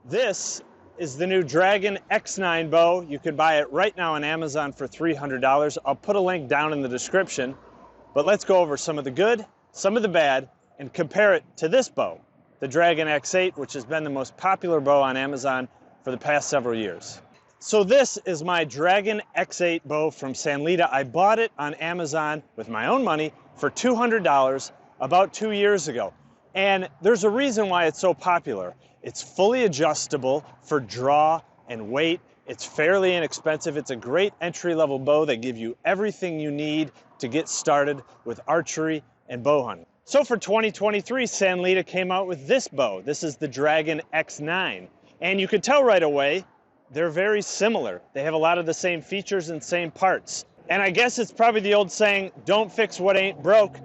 This is the new Dragon X9 bow. You can buy it right now on Amazon for $300. I'll put a link down in the description, but let's go over some of the good, some of the bad, and compare it to this bow, the Dragon X8, which has been the most popular bow on Amazon for the past several years. So this is my Dragon X8 bow from Sanlida. I bought it on Amazon with my own money for $200 about 2 years ago. And there's a reason why it's so popular. It's fully adjustable for draw and weight. It's fairly inexpensive. It's a great entry-level bow that gives you everything you need to get started with archery and bow hunting. So for 2023, Sanlida came out with this bow. This is the Dragon X9. And you can tell right away, they're very similar. They have a lot of the same features and same parts. And I guess it's probably the old saying, don't fix what ain't broke.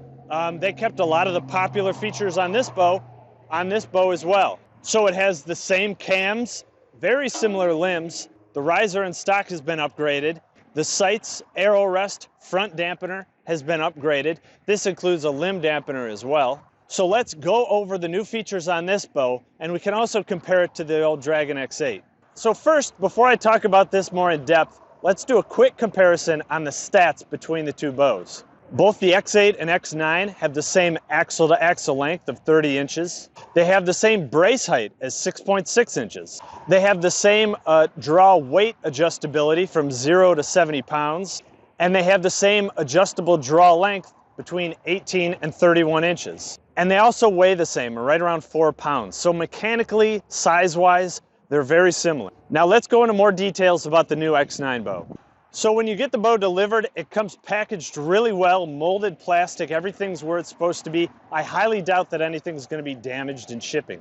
They kept a lot of the popular features on this bow as well. So it has the same cams, very similar limbs. The riser and stock has been upgraded. The sights, arrow rest, front dampener has been upgraded. This includes a limb dampener as well. So let's go over the new features on this bow, and we can also compare it to the old Dragon X8. So first, before I talk about this more in depth, let's do a quick comparison on the stats between the two bows. Both the X8 and X9 have the same axle-to-axle length of 30 inches. They have the same brace height as 6.6 inches. They have the same draw weight adjustability from 0 to 70 pounds. And they have the same adjustable draw length between 18 and 31 inches. And they also weigh the same, right around 4 pounds. So mechanically, size-wise, they're very similar. Now let's go into more details about the new X9 bow. So when you get the bow delivered, it comes packaged really well, molded plastic, everything's where it's supposed to be. I highly doubt that anything's going to be damaged in shipping.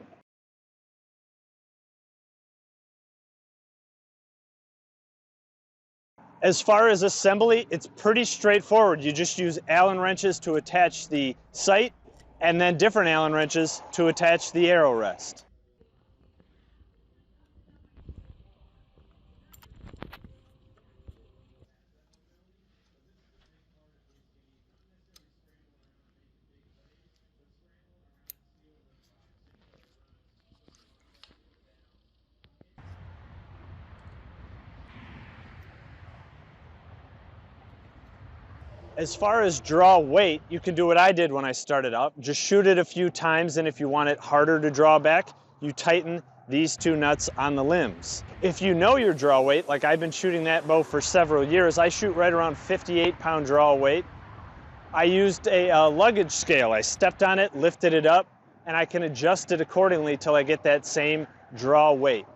As far as assembly, it's pretty straightforward. You just use Allen wrenches to attach the sight, and then different Allen wrenches to attach the arrow rest. As far as draw weight, you can do what I did when I started out. Just shoot it a few times, and if you want it harder to draw back, you tighten these two nuts on the limbs. If you know your draw weight, like I've been shooting that bow for several years, I shoot right around 58-pound draw weight. I used a luggage scale. I stepped on it, lifted it up, and I can adjust it accordingly till I get that same draw weight.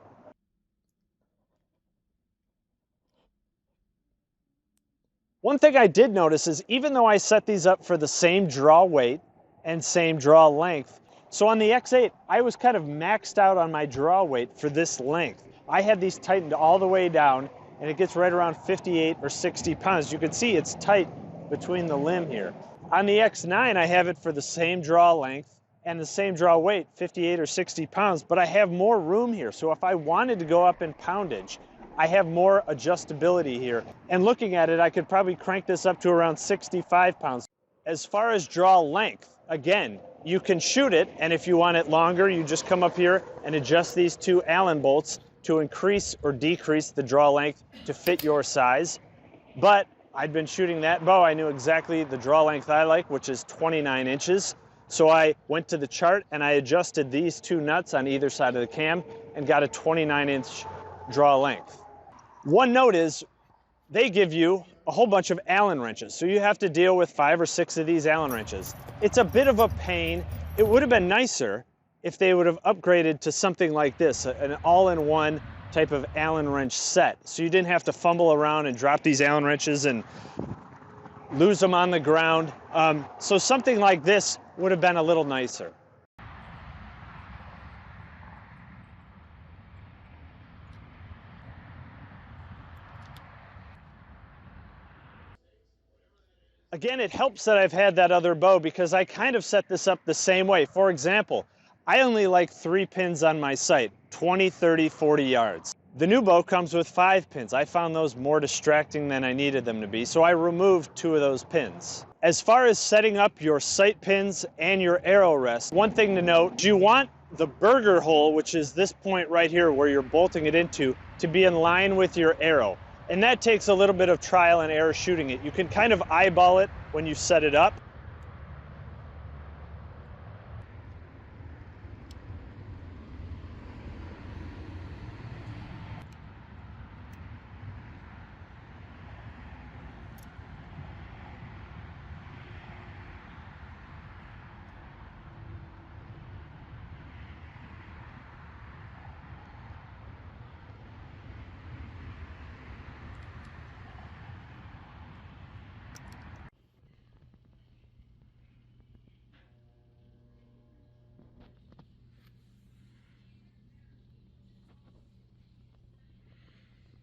One thing I did notice is even though I set these up for the same draw weight and same draw length, so on the X8, I was kind of maxed out on my draw weight for this length. I had these tightened all the way down, and it gets right around 58 or 60 pounds. You can see it's tight between the limb here. On the X9, I have it for the same draw length and the same draw weight, 58 or 60 pounds, but I have more room here. So if I wanted to go up in poundage, I have more adjustability here. And looking at it, I could probably crank this up to around 65 pounds. As far as draw length, again, you can shoot it, and if you want it longer, you just come up here and adjust these two Allen bolts to increase or decrease the draw length to fit your size. But I'd been shooting that bow, I knew exactly the draw length I like, which is 29 inches. So I went to the chart and I adjusted these two nuts on either side of the cam and got a 29-inch draw length. One note is they give you a whole bunch of Allen wrenches, so you have to deal with 5 or 6 of these Allen wrenches. It's a bit of a pain. It would have been nicer if they would have upgraded to something like this, an all-in-one type of Allen wrench set, so you didn't have to fumble around and drop these Allen wrenches and lose them on the ground. So something like this would have been a little nicer. Again, it helps that I've had that other bow because I kind of set this up the same way. For example, I only like 3 pins on my sight, 20, 30, 40 yards. The new bow comes with 5 pins. I found those more distracting than I needed them to be, so I removed 2 of those pins. As far as setting up your sight pins and your arrow rest, one thing to note, you want the burger hole, which is this point right here where you're bolting it into, to be in line with your arrow. And that takes a little bit of trial and error shooting it. You can kind of eyeball it when you set it up.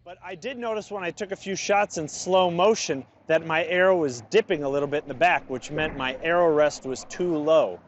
But I did notice when I took a few shots in slow motion that my arrow was dipping a little bit in the back, which meant my arrow rest was too low.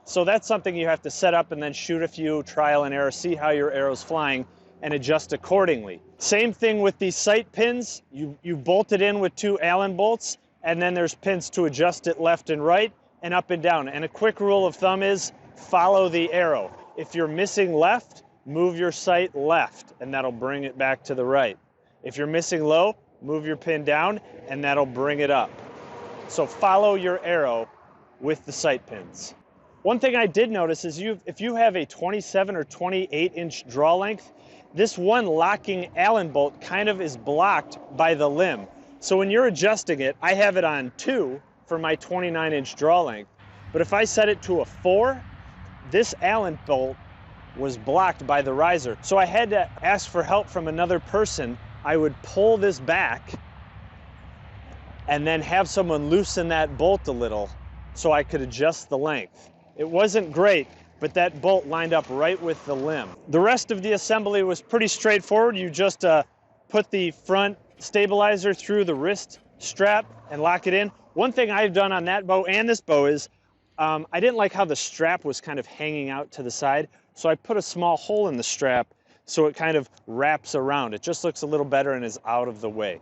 So that's something you have to set up and then shoot a few, trial and error, see how your arrow's flying, and adjust accordingly. Same thing with these sight pins. You bolt it in with 2 Allen bolts, and then there's pins to adjust it left and right and up and down. And a quick rule of thumb is follow the arrow. If you're missing left, move your sight left, and that'll bring it back to the right. If you're missing low, move your pin down, and that'll bring it up. So follow your arrow with the sight pins. One thing I did notice is if you have a 27 or 28 inch draw length, this one locking Allen bolt kind of is blocked by the limb. So when you're adjusting it, I have it on 2 for my 29 inch draw length, but if I set it to a 4, this Allen bolt was blocked by the riser. So I had to ask for help from another person. I would pull this back and then have someone loosen that bolt a little so I could adjust the length. It wasn't great, but that bolt lined up right with the limb. The rest of the assembly was pretty straightforward. You just put the front stabilizer through the wrist strap and lock it in. One thing I've done on that bow and this bow is I didn't like how the strap was kind of hanging out to the side, so I put a small hole in the strap so it kind of wraps around. It just looks a little better and is out of the way.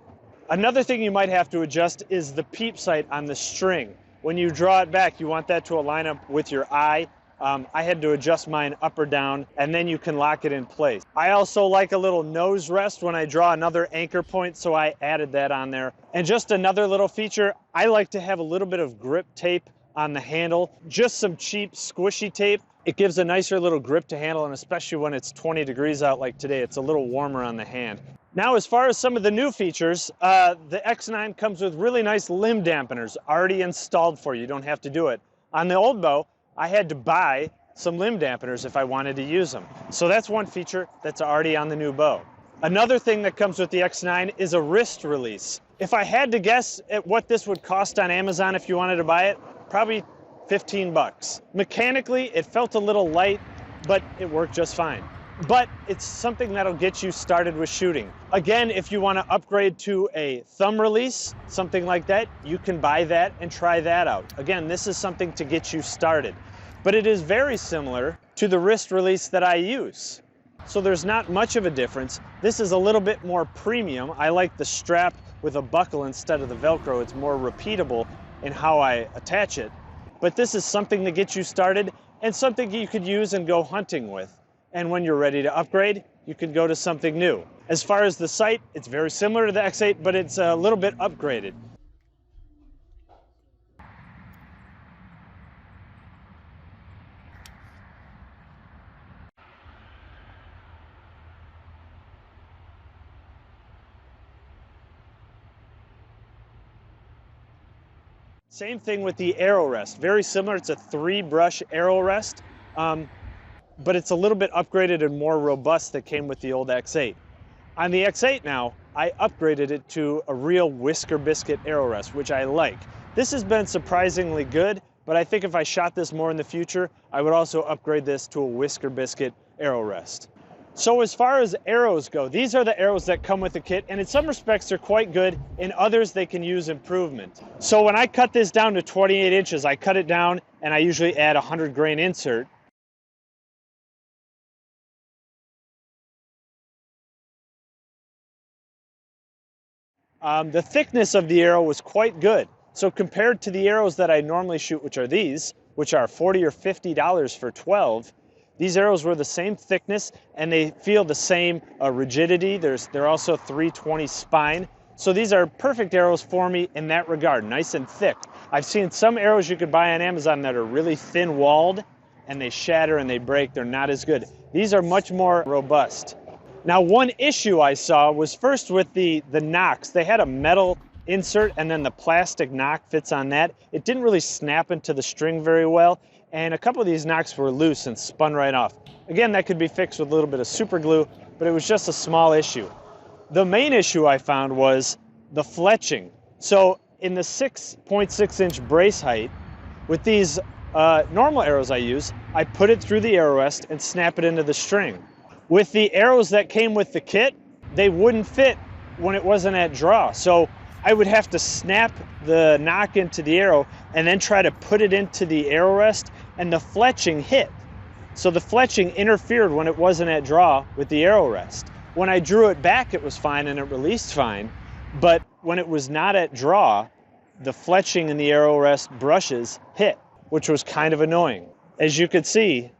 Another thing you might have to adjust is the peep sight on the string. When you draw it back, you want that to align up with your eye. I had to adjust mine up or down, and then you can lock it in place. I also like a little nose rest when I draw another anchor point, so I added that on there. And just another little feature, I like to have a little bit of grip tape on the handle, just some cheap squishy tape. It gives a nicer little grip to handle, and especially when it's 20 degrees out like today, it's a little warmer on the hand. Now, as far as some of the new features, the X9 comes with really nice limb dampeners already installed for you. You don't have to do it. On the old bow, I had to buy some limb dampeners if I wanted to use them. So that's one feature that's already on the new bow. Another thing that comes with the X9 is a wrist release. If I had to guess at what this would cost on Amazon if you wanted to buy it, probably 15 bucks. Mechanically, it felt a little light, but it worked just fine. But it's something that'll get you started with shooting. Again, if you want to upgrade to a thumb release, something like that, you can buy that and try that out. Again, this is something to get you started. But it is very similar to the wrist release that I use. So there's not much of a difference. This is a little bit more premium. I like the strap with a buckle instead of the Velcro. It's more repeatable in how I attach it. But this is something to get you started and something you could use and go hunting with. And when you're ready to upgrade, you could go to something new. As far as the sight, it's very similar to the X8, but it's a little bit upgraded. Same thing with the arrow rest. Very similar. It's a 3-brush arrow rest. But it's a little bit upgraded and more robust that came with the old X8. On the X8 now, I upgraded it to a real whisker biscuit arrow rest, which I like. This has been surprisingly good, but I think if I shot this more in the future, I would also upgrade this to a whisker biscuit arrow rest. So as far as arrows go, these are the arrows that come with the kit, and in some respects they're quite good, in others they can use improvement. So when I cut this down to 28 inches, I cut it down and I usually add a 100 grain insert. The thickness of the arrow was quite good. So compared to the arrows that I normally shoot, which are these, which are $40 or $50 for 12, These arrows were the same thickness and they feel the same rigidity. They're also 320 spine. So these are perfect arrows for me in that regard, nice and thick. I've seen some arrows you could buy on Amazon that are really thin-walled and they shatter and they break. They're not as good. These are much more robust. Now, one issue I saw was first with the nocks. They had a metal insert and then the plastic nock fits on that. It didn't really snap into the string very well, and a couple of these nocks were loose and spun right off. Again, that could be fixed with a little bit of super glue, but it was just a small issue. The main issue I found was the fletching. So in the 6.6-inch brace height, with these normal arrows I use, I put it through the arrow rest and snap it into the string. With the arrows that came with the kit, they wouldn't fit when it wasn't at draw. So I would have to snap the nock into the arrow and then try to put it into the arrow rest, and the fletching hit. So the fletching interfered when it wasn't at draw with the arrow rest. When I drew it back, it was fine and it released fine, but when it was not at draw, the fletching in the arrow rest brushes hit, which was kind of annoying. As you could see,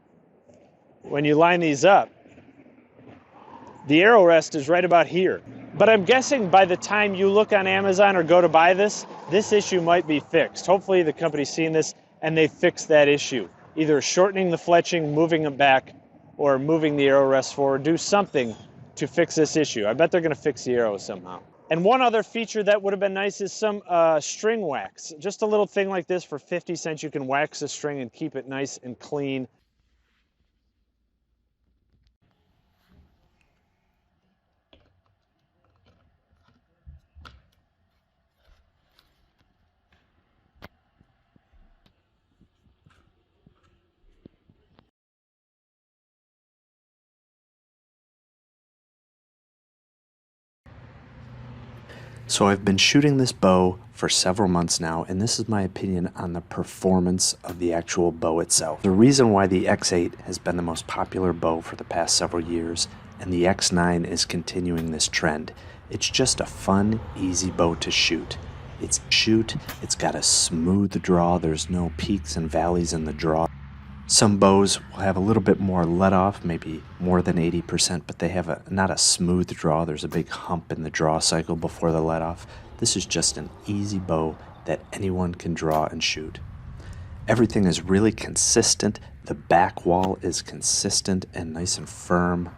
when you line these up, the arrow rest is right about here. But I'm guessing by the time you look on Amazon or go to buy this issue might be fixed. Hopefully the company's seen this and they fixed that issue. Either shortening the fletching, moving it back, or moving the arrow rest forward. Do something to fix this issue. I bet they're going to fix the arrow somehow. And one other feature that would have been nice is some string wax. Just a little thing like this for 50 cents. You can wax the string and keep it nice and clean. So I've been shooting this bow for several months now, and this is my opinion on the performance of the actual bow itself. The reason why the X8 has been the most popular bow for the past several years, and the X9 is continuing this trend. It's just a fun, easy bow to shoot. It's got a smooth draw, there's no peaks and valleys in the draw. Some bows will have a little bit more let off, maybe more than 80%, but they have not a smooth draw. There's a big hump in the draw cycle before the let off. This is just an easy bow that anyone can draw and shoot. Everything is really consistent. The back wall is consistent and nice and firm.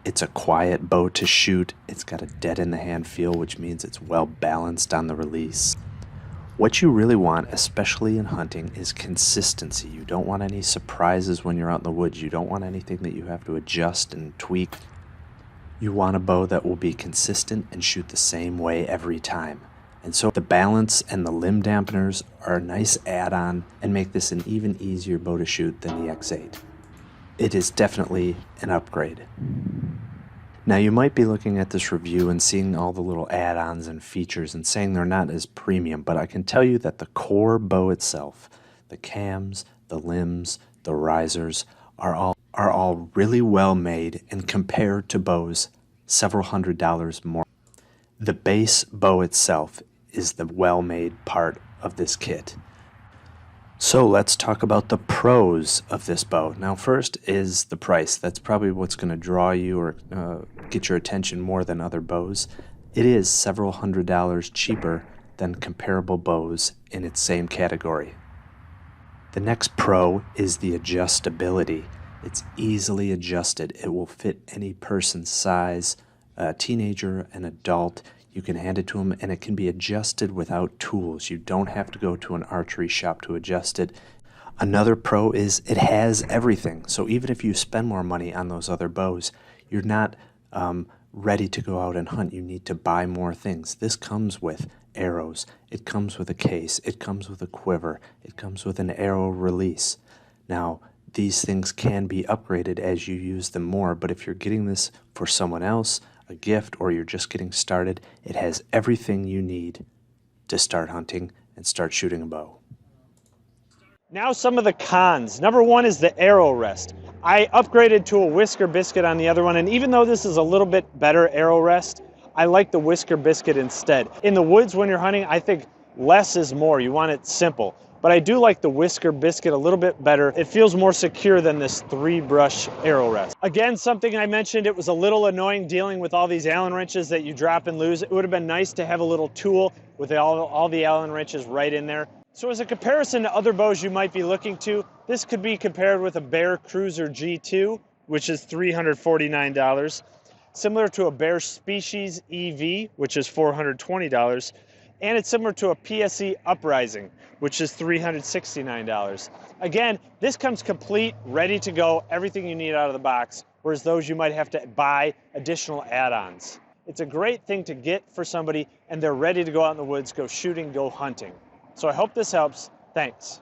It's a quiet bow to shoot. It's got a dead in the hand feel, which means it's well balanced on the release. What you really want, especially in hunting, is consistency. You don't want any surprises when you're out in the woods. You don't want anything that you have to adjust and tweak. You want a bow that will be consistent and shoot the same way every time. And so the balance and the limb dampeners are a nice add-on and make this an even easier bow to shoot than the X8. It is definitely an upgrade. Now you might be looking at this review and seeing all the little add-ons and features and saying they're not as premium, but I can tell you that the core bow itself, the cams, the limbs, the risers, are all really well made and compared to bows several $100s more. The base bow itself is the well-made part of this kit. So let's talk about the pros of this bow. Now first is the price. That's probably what's going to draw you or get your attention more than other bows. It is several $100s cheaper than comparable bows in its same category. The next pro is the adjustability. It's easily adjusted. It will fit any person's size, a teenager, an adult. You can hand it to them and it can be adjusted without tools. You don't have to go to an archery shop to adjust it. Another pro is it has everything. So even if you spend more money on those other bows, you're not ready to go out and hunt. You need to buy more things. This comes with arrows. It comes with a case. It comes with a quiver. It comes with an arrow release. Now, these things can be upgraded as you use them more, but if you're getting this for someone else, a gift, or you're just getting started, it has everything you need to start hunting and start shooting a bow. Now some of the cons. Number one is the arrow rest. I upgraded to a Whisker Biscuit on the other one, and even though this is a little bit better arrow rest, I like the Whisker Biscuit instead. In the woods when you're hunting, I think less is more. You want it simple. But I do like the Whisker Biscuit a little bit better. It feels more secure than this 3-brush arrow rest. Again, something I mentioned, it was a little annoying dealing with all these Allen wrenches that you drop and lose. It would have been nice to have a little tool with all the Allen wrenches right in there. So as a comparison to other bows you might be looking to, this could be compared with a Bear Cruiser G2, which is $349. Similar to a Bear Species EV, which is $420. And it's similar to a PSE Uprising, which is $369. Again, this comes complete, ready to go, everything you need out of the box, whereas those you might have to buy additional add-ons. It's a great thing to get for somebody and they're ready to go out in the woods, go shooting, go hunting. So I hope this helps. Thanks.